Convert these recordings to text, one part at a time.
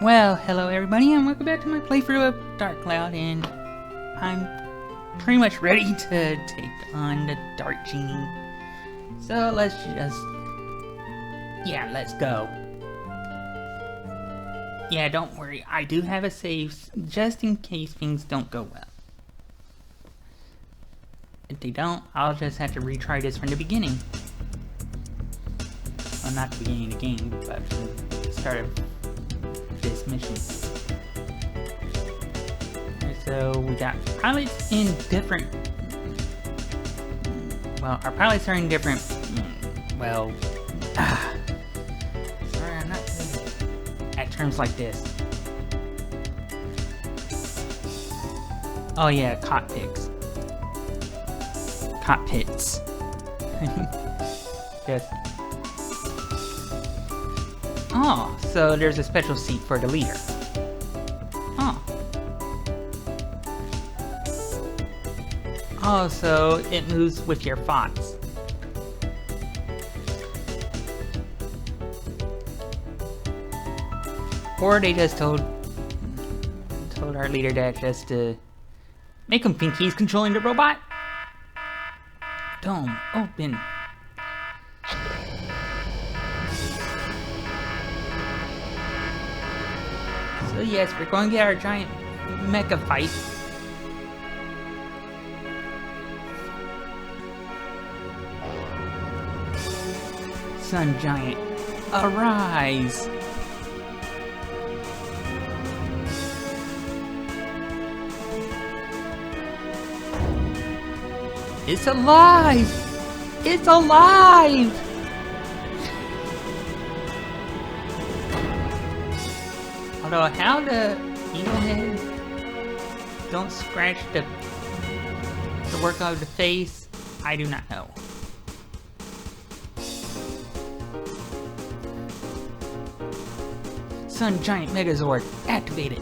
Well, hello everybody, and welcome back to my playthrough of Dark Cloud, and I'm pretty much ready to take on the Dark Genie. So let's go. Yeah, don't worry, I do have a save just in case things don't go well. If they don't, I'll just have to retry this from the beginning. Well, not the beginning of the game, but from the start of this mission. So we got pilots in different. Well, our pilots are in different. Well, sorry, I'm not good at terms like this. Oh yeah, cockpits. Cockpits. Yes. Oh, so there's a special seat for the leader. Oh. Oh, so it moves with your thoughts. Or they just told our leader that just to make him think he's controlling the robot. Dome open. So yes, we're going to get our giant mecha fight. Sun Giant, arise! It's alive! It's alive! Although how the eagle head don't scratch the work of the face, I do not know. Sun Giant Megazord activated.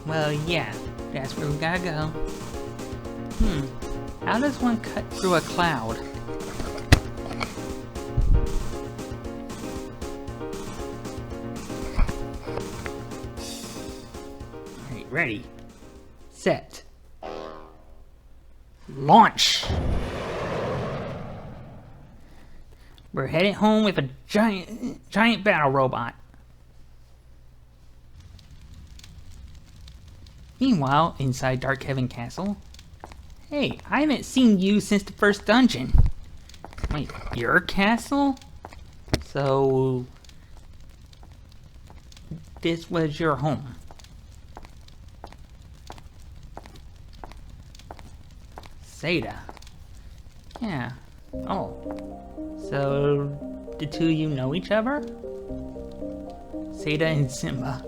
Well, yeah, that's where we gotta go. How does one cut through a cloud? Alright, ready, set, launch! We're headed home with a giant battle robot. Meanwhile, inside Dark Heaven Castle. Hey, I haven't seen you since the first dungeon. Wait, your castle? So this was your home. Seda. Yeah. Oh. So the two of you know each other? Seda and Simba.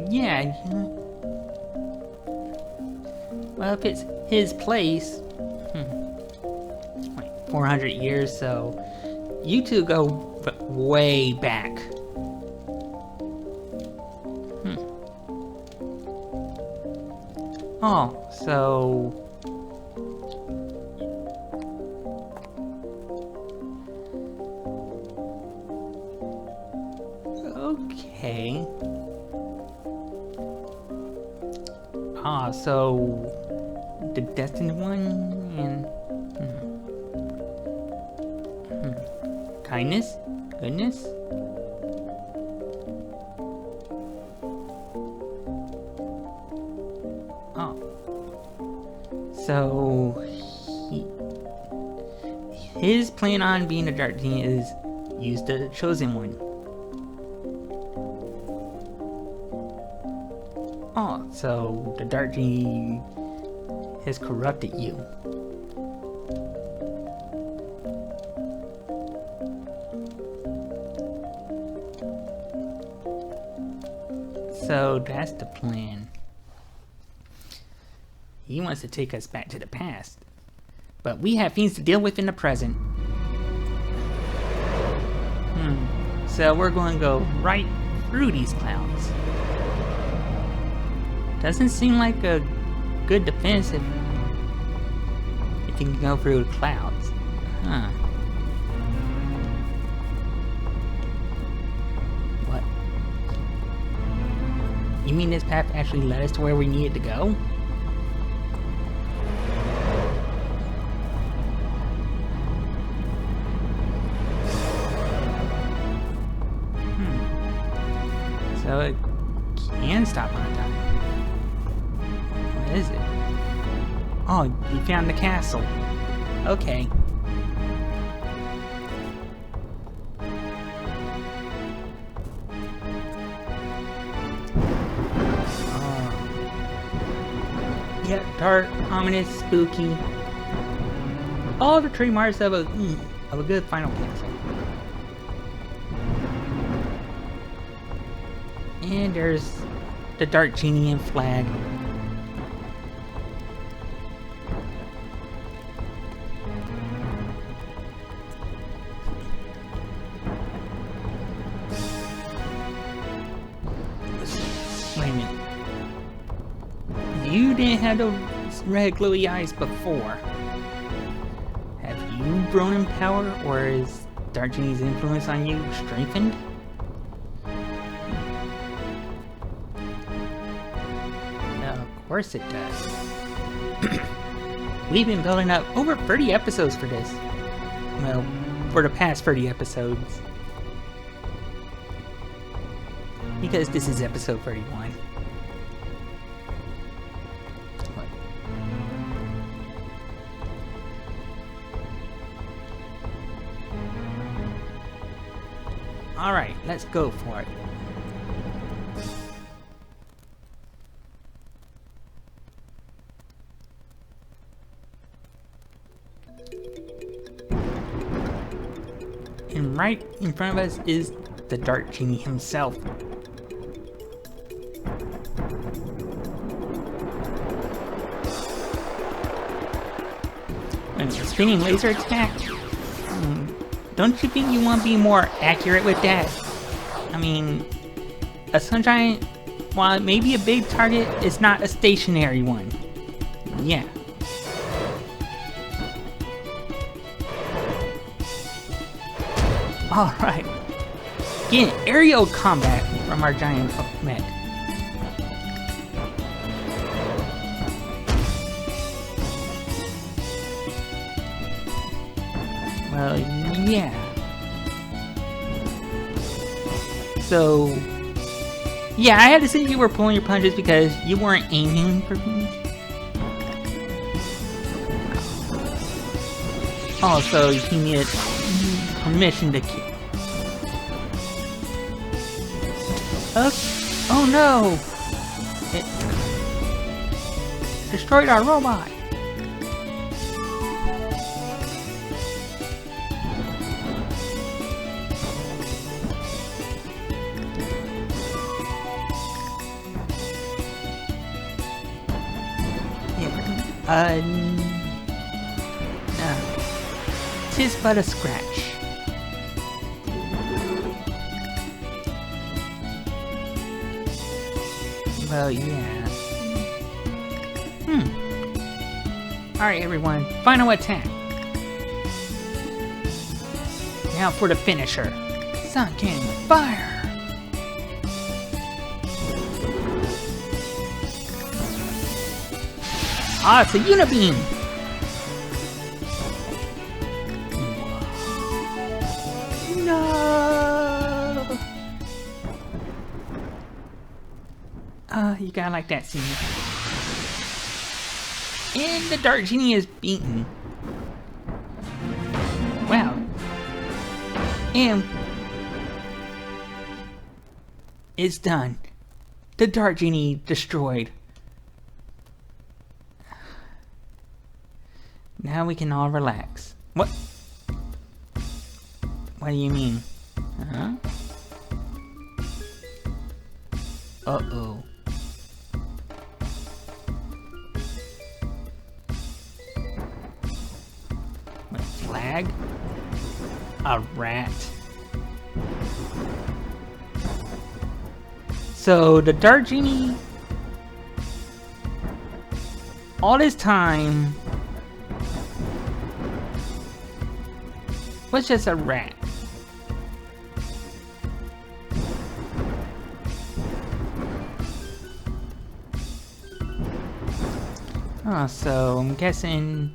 Yeah. Well, if it's his place, wait, 400 years, so you two go way back. Oh, so okay. Ah, so the destined one and kindness, goodness. Oh, so his plan on being a Dark Genie is use the chosen one. Oh, so the Dark Genie has corrupted you. So that's the plan. He wants to take us back to the past, but we have things to deal with in the present. So we're going to go right through these clouds. Doesn't seem like a good defense if you can go through the clouds. Huh. taking this path actually led us to where we needed to go? So it can stop on a dime. What is it? Oh, you found the castle. Okay. Yep, dark, ominous, spooky. All the trademarks of a good final castle. And there's the Dark Genie and flag. Wait a minute. You didn't have those red glowy eyes before. Have you grown in power, or is Dark Genie's influence on you strengthened? Of course it does. We've been building up over 30 episodes for this. Well, for the past 30 episodes. Because this is episode 31. Alright, let's go for it. And right in front of us is the Dark Genie himself. And a spinning laser attack? Don't you think you want to be more accurate with that? I mean, a sun giant, while it may be a big target, it's not a stationary one. Yeah. Alright. Getting aerial combat from our giant mech. Well, yeah. So, yeah, I had to say you were pulling your punches because you weren't aiming for me. Oh, so he needed permission to kill. Oh no! It destroyed our robot. No. 'Tis but a scratch. Well, yeah. Alright, everyone. Final attack. Now for the finisher. Sunken fire! Ah, it's a unibeam! No! You gotta like that scene. And the Dark Genie is beaten. Wow. And it's done. The Dark Genie destroyed. Now we can all relax. What? What do you mean? Huh? Uh-oh. What, flag? A rat. So the Dark Genie, all this time, was just a rat. Huh, so I'm guessing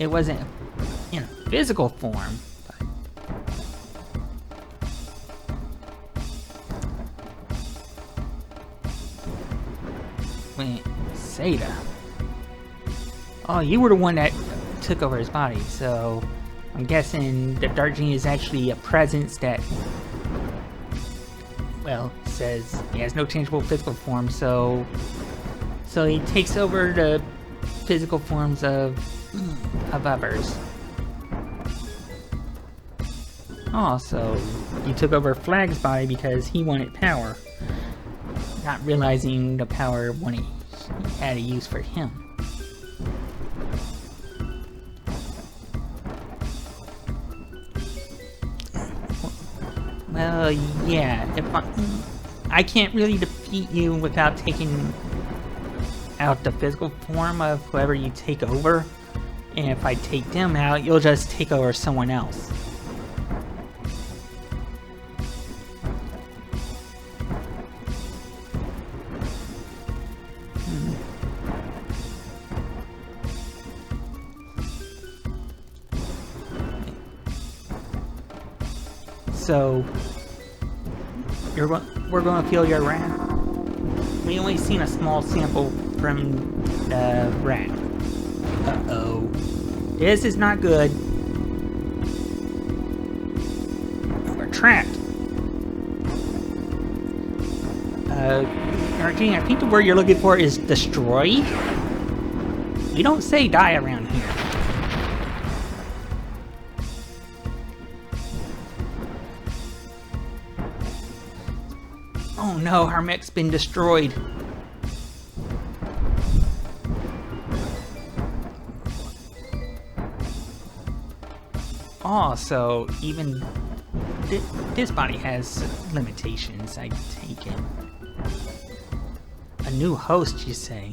it wasn't in a physical form. Wait, Seda. Oh, you were the one that took over his body, so I'm guessing the Dark Genie is actually a presence that, well, says he has no changeable physical form, so he takes over the physical forms of others. Oh, so he took over Flag's body because he wanted power, not realizing the power he had to use for him. Well, yeah, if I can't really defeat you without taking out the physical form of whoever you take over, and if I take them out, you'll just take over someone else. So, we're going to feel your wrath. We only seen a small sample from the rat. Uh-oh. This is not good. We're trapped. Genie, I think the word you're looking for is destroy. We don't say die around here. Oh no, our mech's been destroyed. Oh, so even this body has limitations, I take it. A new host, you say?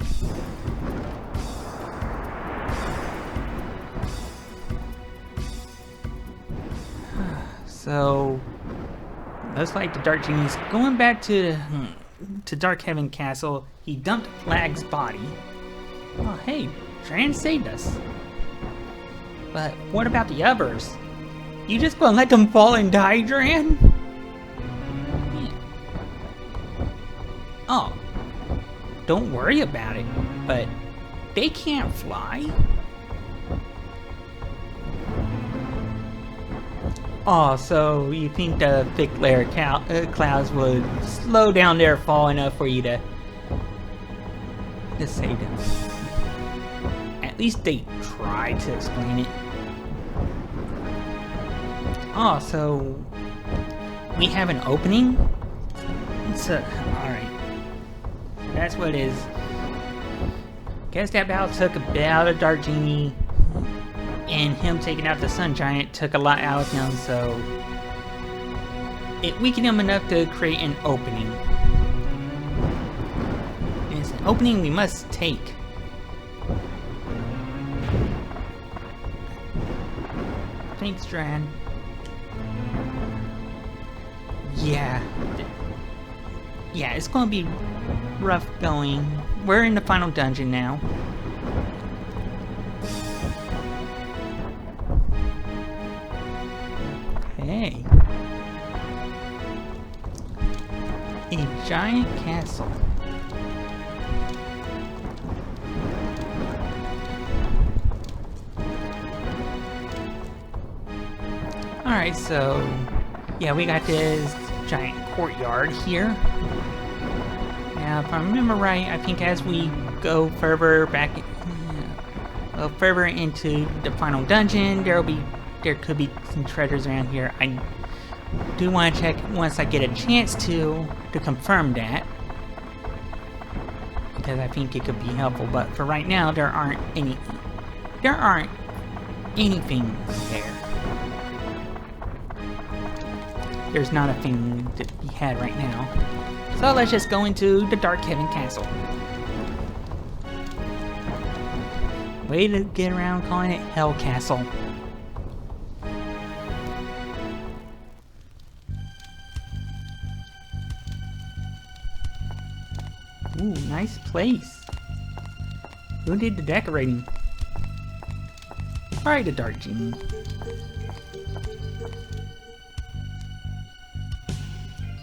So, looks like the Dark Genie's going back to Dark Heaven Castle. He dumped Flag's body. Oh, hey, Dran saved us. But what about the others? You just gonna let them fall and die, Dran? Yeah. Oh, don't worry about it, but they can't fly. Oh, so you think the thick layer clouds would slow down their fall enough for you to save them? At least they tried to explain it. Oh, so we have an opening? Alright. That's what it is. Guess that battle took about a Dark Genie, and him taking out the Sun Giant took a lot out of him, so it weakened him enough to create an opening. And it's an opening we must take. Thanks, Dran. Yeah, it's gonna be rough going. We're in the final dungeon now. Hey. A giant castle. Alright, so yeah, we got this giant courtyard here. Now, if I remember right, I think as we go further back, further into the final dungeon, there could be some treasures around here. I do want to check once I get a chance to confirm that, because I think it could be helpful. But for right now, there aren't anything there. There's not a thing to be had right now. So let's just go into the Dark Heaven Castle. Way to get around calling it Hell Castle. Ooh, nice place. Who did the decorating? Probably the Dark Genie.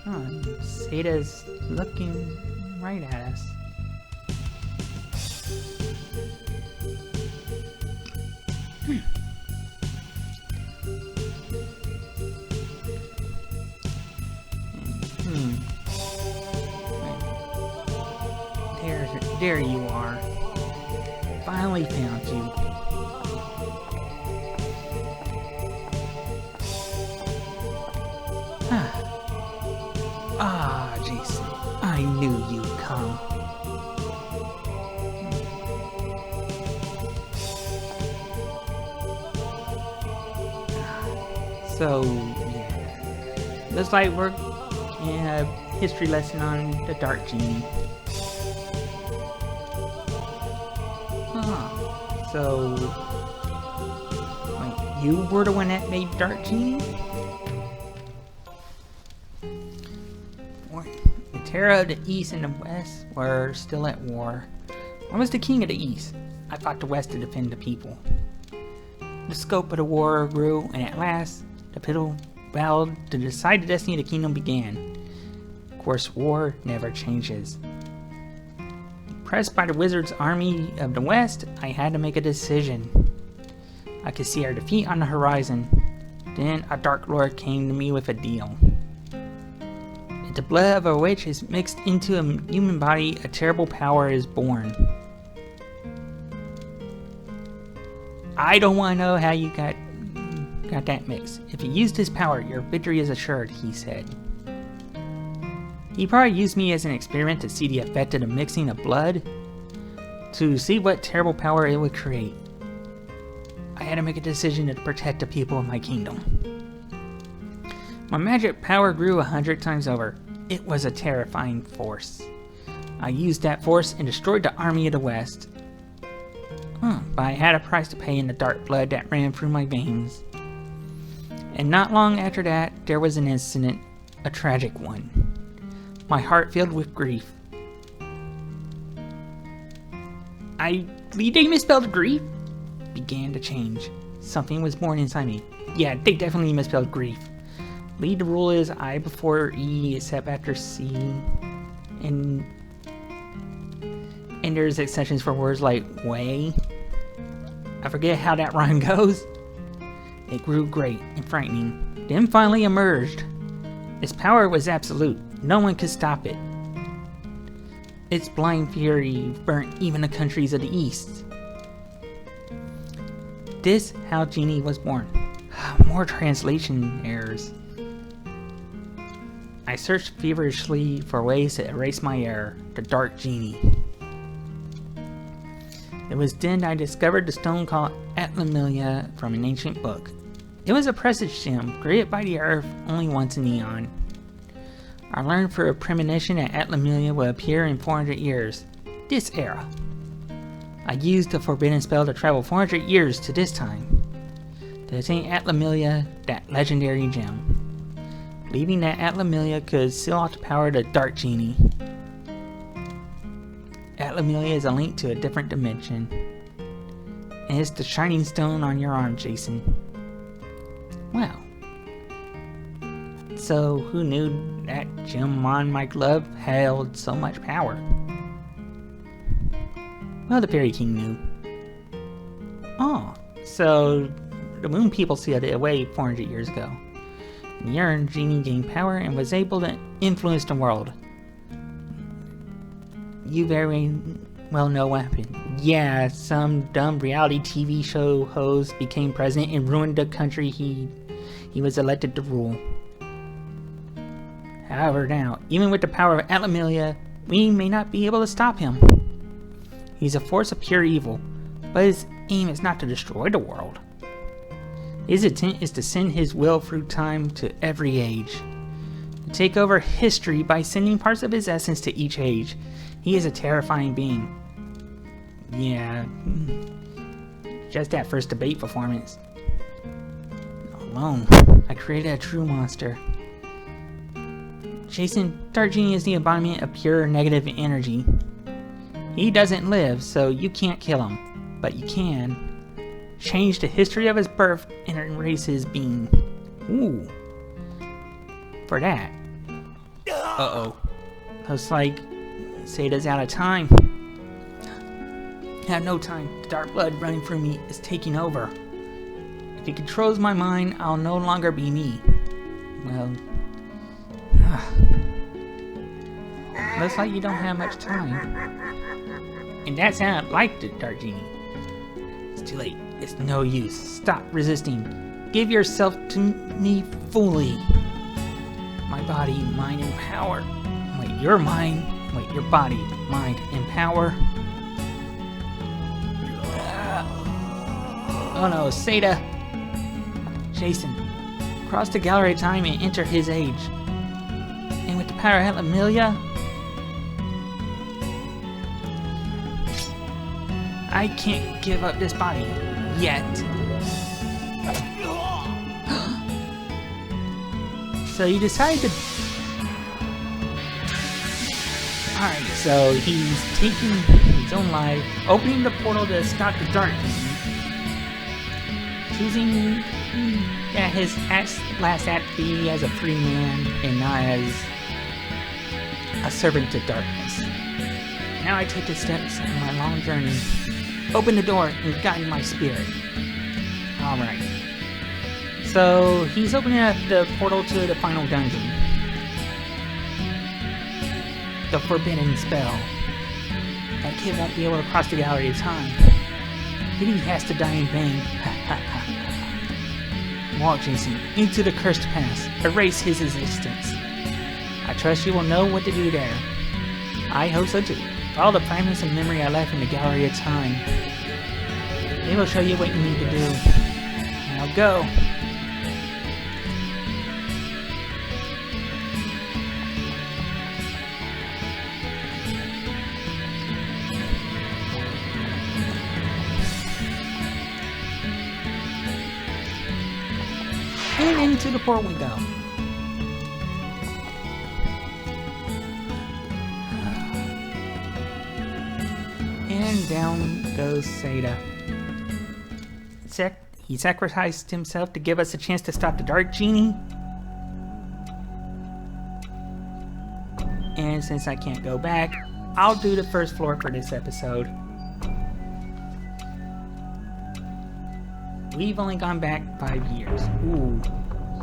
Oh, Sada's looking right at us. There you are. Finally found you. Jason. I knew you'd come. So, yeah. Looks like we're in a history lesson on the Dark Genie. So, wait, you were the one that made Dark Genie? The Terra of the East and the West were still at war. I was the king of the East. I fought the West to defend the people. The scope of the war grew, and at last, the people vowed to decide the destiny of the kingdom began. Of course, war never changes. Pressed by the wizard's army of the West, I had to make a decision. I could see our defeat on the horizon. Then a Dark Lord came to me with a deal. If the blood of a witch is mixed into a human body, a terrible power is born. I don't want to know how you got that mix. If you used his power, your victory is assured, he said. He probably used me as an experiment to see the effect of the mixing of blood, to see what terrible power it would create. I had to make a decision to protect the people of my kingdom. My magic power grew 100 times over. It was a terrifying force. I used that force and destroyed the army of the West. But I had a price to pay in the dark blood that ran through my veins. And not long after that, there was an incident, a tragic one. My heart filled with grief. They misspelled grief? Began to change. Something was born inside me. Yeah, they definitely misspelled grief. Lead the rule is I before E except after C. And there's exceptions for words like way. I forget how that rhyme goes. It grew great and frightening, then finally emerged. Its power was absolute. No one could stop it. Its blind fury burnt even the countries of the East. This how Genie was born. More translation errors. I searched feverishly for ways to erase my error, the Dark Genie. It was then I discovered the stone called Atlamillia from an ancient book. It was a precious gem, created by the earth only once in eon. I learned for a premonition that Atlamillia will appear in 400 years, this era. I used the forbidden spell to travel 400 years to this time, to attain Atlamillia, that legendary gem. Believing that Atlamillia could seal off the power of the Dark Genie. Atlamillia is a link to a different dimension. And it's the shining stone on your arm, Jason. Wow. So, who knew that gem on my glove held so much power? Well, the Fairy King knew. Oh, so the Moon people sealed it away 400 years ago. The Urn Genie gained power and was able to influence the world. You very well know what happened. Yeah, some dumb reality TV show host became president and ruined the country he was elected to rule. However, now, even with the power of Atlamillia, we may not be able to stop him. He's a force of pure evil, but his aim is not to destroy the world. His intent is to send his will through time to every age. To take over history by sending parts of his essence to each age. He is a terrifying being. Yeah, just that first debate performance. Alone, I created a true monster. Jason, Dark Genie is the embodiment of pure negative energy. He doesn't live, so you can't kill him. But you can change the history of his birth and erase his being. Ooh. For that. Uh-oh. Looks like Sada's out of time. I have no time. The dark blood running through me is taking over. If he controls my mind, I'll no longer be me. Well... looks like you don't have much time. And that sounded like the Dark Genie. It's too late. It's no use. Stop resisting. Give yourself to me fully. My body, mind, and power. Wait, your mind. Wait, your body, mind, and power. Oh no, Sada. Jason. Cross the gallery of time and enter his age. And with the power of Amelia, I can't give up this body. Yet. So you decide to... Alright, so he's taking his own life, opening the portal to stop the Dark Genie, choosing that his last act be as a free man and not as a servant to darkness. Now I take the steps in my long journey. Open the door and guide my spirit. Alright. So he's opening up the portal to the final dungeon. The forbidden spell. That kid won't be able to cross the gallery of time. Genie has to die in vain. Walk, Jason, into the cursed past. Erase his existence. I trust you will know what to do there. I hope so too. All the fragments of memory I left in the gallery of time. They will show you what you need to do. Now go. And into the portal we go. And down goes Sada. He sacrificed himself to give us a chance to stop the Dark Genie. And since I can't go back, I'll do the first floor for this episode. We've only gone back 5 years. Ooh.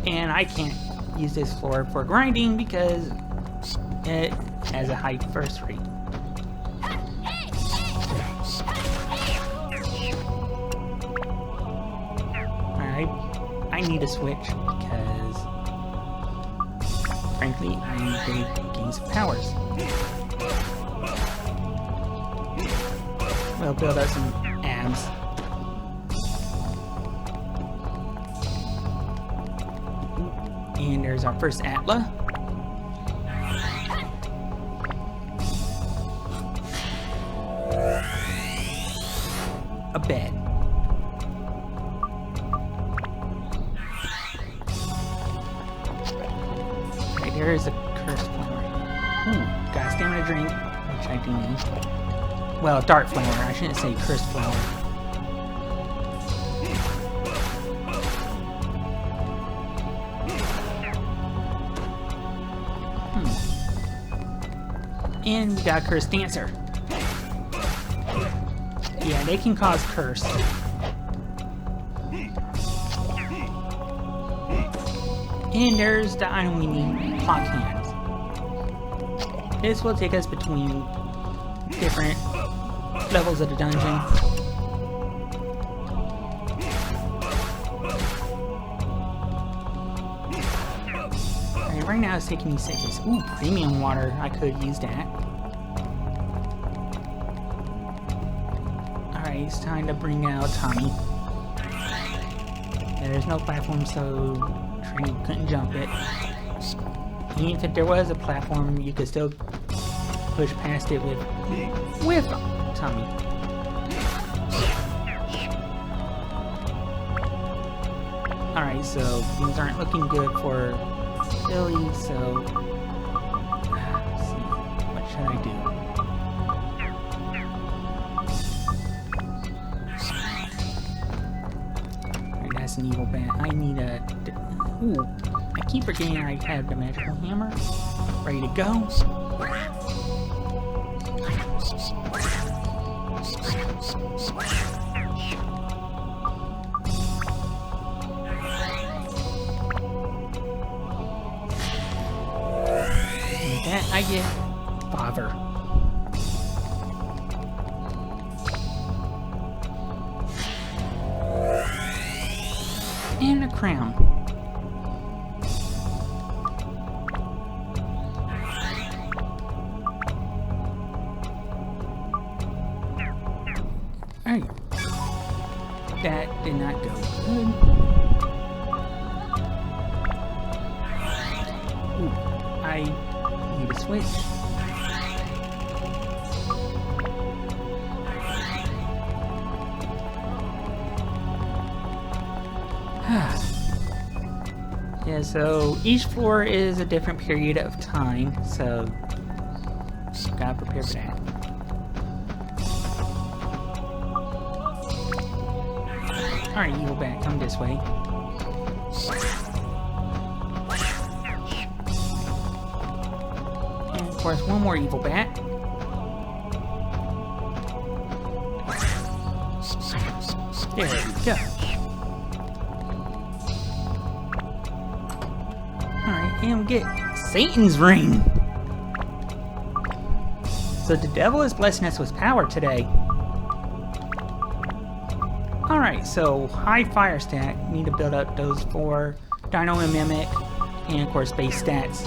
And I can't use this floor for grinding because it has a high first rate. Alright, I need a switch because, frankly, I need to gain some powers. We'll build up some abs. And there's our first Atla. A bed. Okay, there is a cursed flower. Ooh, got a stamina drink, which I do need. Well, a dark flower. I shouldn't say cursed flower. And we got a cursed dancer. Yeah, they can cause curse. And there's the item we need, clock hands. This will take us between different levels of the dungeon. Alright, right now it's taking me 6. Ooh, premium water. I could use that. Alright, it's time to bring out Tommy. There's no platform, so Train couldn't jump it. Even if there was a platform, you could still push past it with Tommy. Alright, so things aren't looking good for Billy, so let's see, what should I do? an evil bat. I need a... Ooh, I keep forgetting I have the magical hammer. Ready to go. And with that, I get bother. And a crown. Alright. That did not go good. Ooh, I need a switch. Yeah, so each floor is a different period of time, so gotta prepare for that. Alright, evil bat, come this way. And of course, one more evil bat. There we go. Alright, and we get Satan's ring! So the devil is blessing us with power today. Alright, so high fire stat, need to build up those 4 Dino and Mimic, and of course base stats.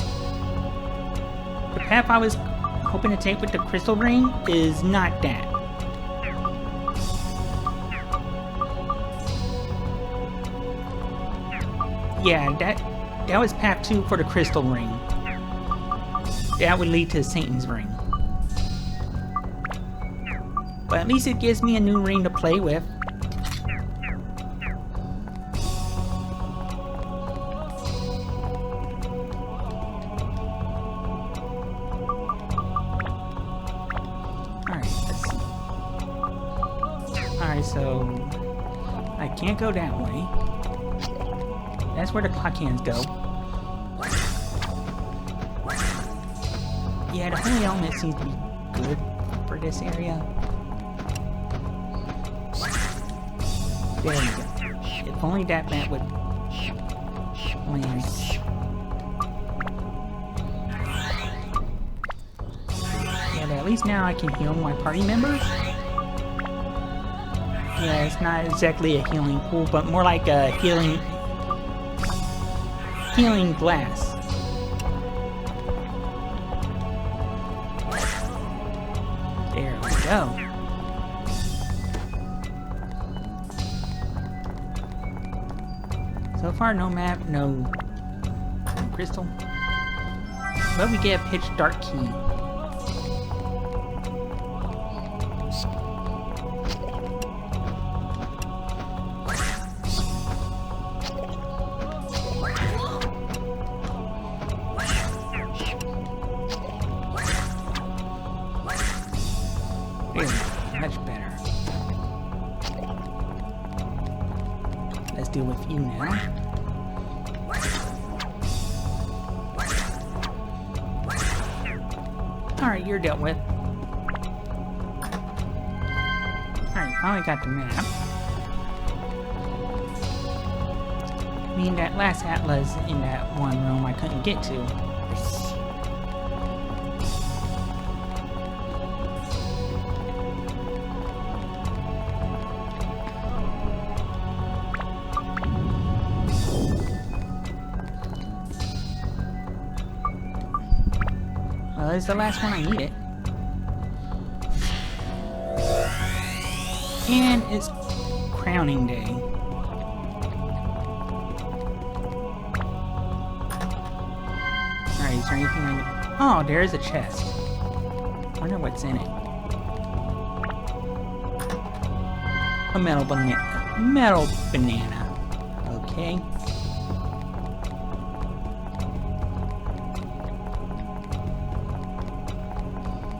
The path I was hoping to take with the crystal ring is not that. Yeah, that was path 2 for the crystal ring. That would lead to Satan's ring. But at least it gives me a new ring to play with. Alright, so I can't go that way. That's where the clock hands go. Yeah, the holy element seems to be good for this area. There we go. If only that bat would land. Yeah, but at least now I can heal my party members. Yeah, it's not exactly a healing pool, but more like a healing glass. There we go. So far, no map, no crystal. But we get a pitch dark key. Much better. Let's deal with you now. Alright, you're dealt with. Alright, finally got the map. I mean, that last atlas in that one room I couldn't get to. Well, it's the last one I needed. And it's crowning day. Alright, is there anything I need? Oh, there is a chest. Wonder what's in it. A metal banana. Metal banana. Okay.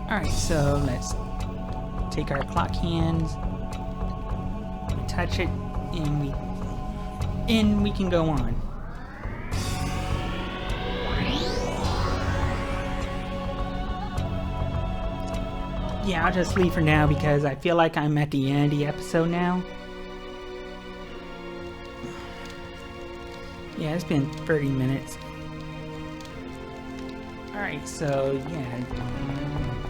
Alright, so let's take our clock hands, touch it, and and we can go on. Yeah, I'll just leave for now because I feel like I'm at the end of the episode now. Yeah, it's been 30 minutes. Alright, so yeah.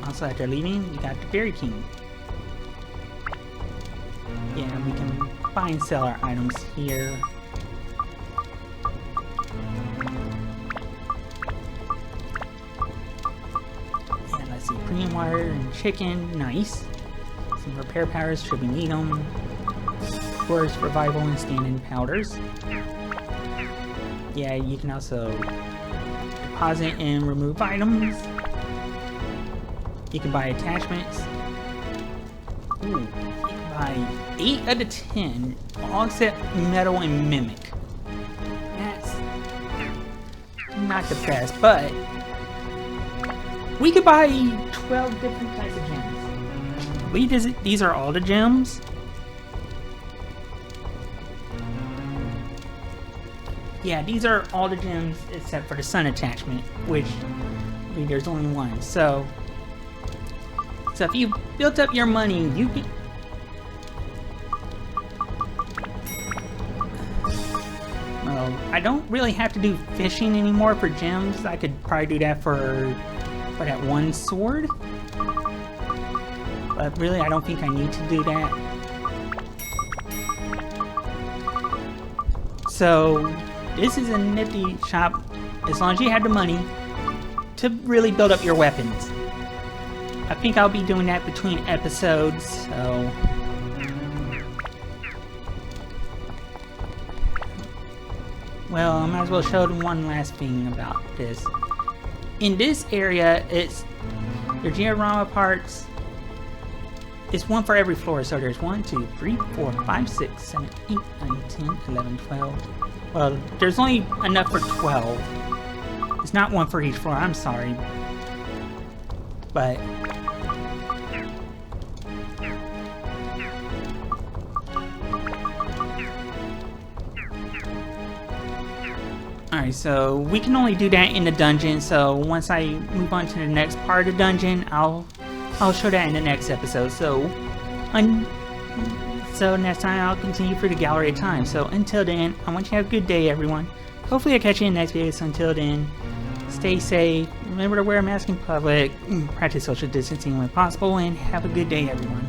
Also after leaving, we got the Berry King. Yeah, we can buy and sell our items here. Yeah, let's see, premium water and chicken, nice. Some repair powders should we need them. Of course, revival and stand-in powders. Yeah, you can also deposit and remove items. You can buy attachments. Ooh, you can buy 8 out of 10, all except metal and mimic. That's not the best, but we could buy 12 different types of gems. These are all the gems. Yeah, these are all the gems except for the sun attachment, which I mean, there's only one. So if you built up your money, you can. Well, I don't really have to do fishing anymore for gems. I could probably do that for that one sword. But really, I don't think I need to do that. So this is a nifty shop as long as you have the money to really build up your weapons. I think I'll be doing that between episodes, so well, I might as well show them one last thing about this. In this area, it's your diorama parts. It's one for every floor, so there's 1, 2, 3, 4, 5, 6, 7, 8, 9, 10, 11, 12. Well, there's only enough for 12. It's not one for each floor, I'm sorry. But alright, so we can only do that in the dungeon, so once I move on to the next part of the dungeon, I'll show that in the next episode. So next time I'll continue for the Gallery of Time. So until then, I want you to have a good day, everyone. Hopefully I'll catch you in the next video. So until then, stay safe, remember to wear a mask in public, practice social distancing when possible, and have a good day, everyone.